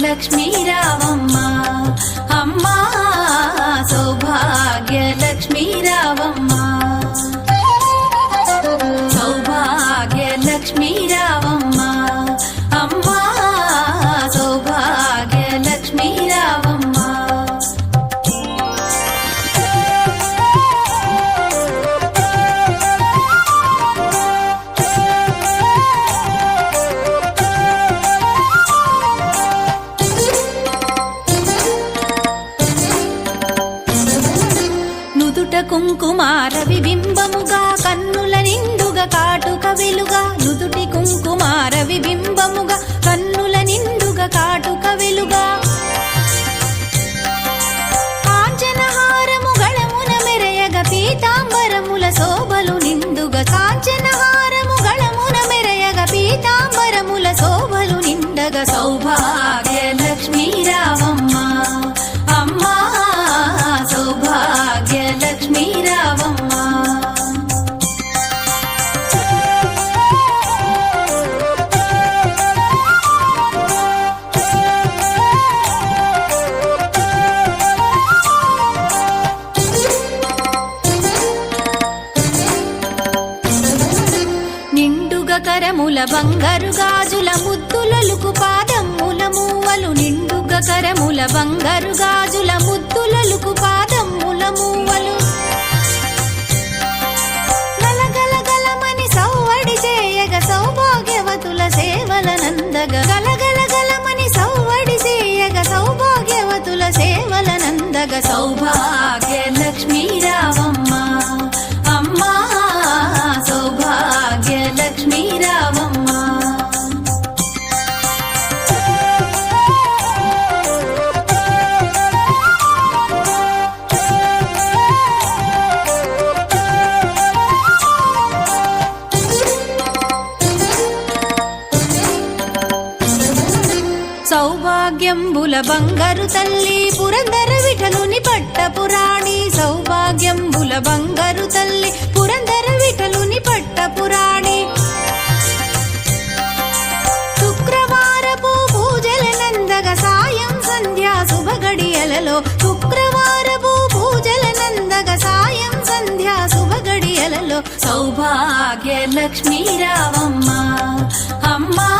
లక్ష్మీ రావమ్మ అమ్మా సౌభాగ్య లక్ష్మీ రావమ్మ సౌభాగ్య లక్ష్మీ రావమ్మ అమ్మా సౌభాగ్య లక్ష్మీ రావమ్మ కుంకుమార విబింబముగా కన్నుల నిండుగా కాటుక వెలుగా నుదుటి కుంకుమార విబింబముగా కన్నుల నిండుగా కాటుక వెలుగా కాంచనహారము గళమున మెరయగ పీతాంబరముల శోభలు నిండుగా కాంచనహారము గళమున మెరయగ పీతాంబరముల శోభలు నిండగా సౌభాగ్య లక్ష్మీ రావమ్మ అమ్మా సౌభాగ్య లక్ష్మీ రావమ్మ నిండుగా కరముల బంగారు గాజుల ముద్దులలుకు పాదమ్ముల మూవలు నిండుగా కరముల బంగారు గాజుల ముద్దులలుకు పాదమ్ముల మూవలు గలగలగలమని సౌవడి చేయగ సౌభాగ్యవతుల సేవల నందగ గలగలగలమని సౌవడి చేయగ సౌభాగ్యవతుల సేవల నందగ సౌభాగ్య లక్ష్మీ రావమ్మ అమ్మా సౌభాగ్య లక్ష్మీ రావమ్మ సౌభాగ్యంబుల బంగారు తల్లి పురందర విఠలుని పట్టపురాణి సౌభాగ్యంబుల బంగారు తల్లి పురందర విఠలుని పట్టపురాణి శుక్రవారపు పూజల నందగ సాయం సంధ్యా శుభగడియలలో శుక్రవారపు పూజల నందగ సాయం సంధ్యా శుభగడియలలో సౌభాగ్య లక్ష్మీ రావమ్మ అమ్మా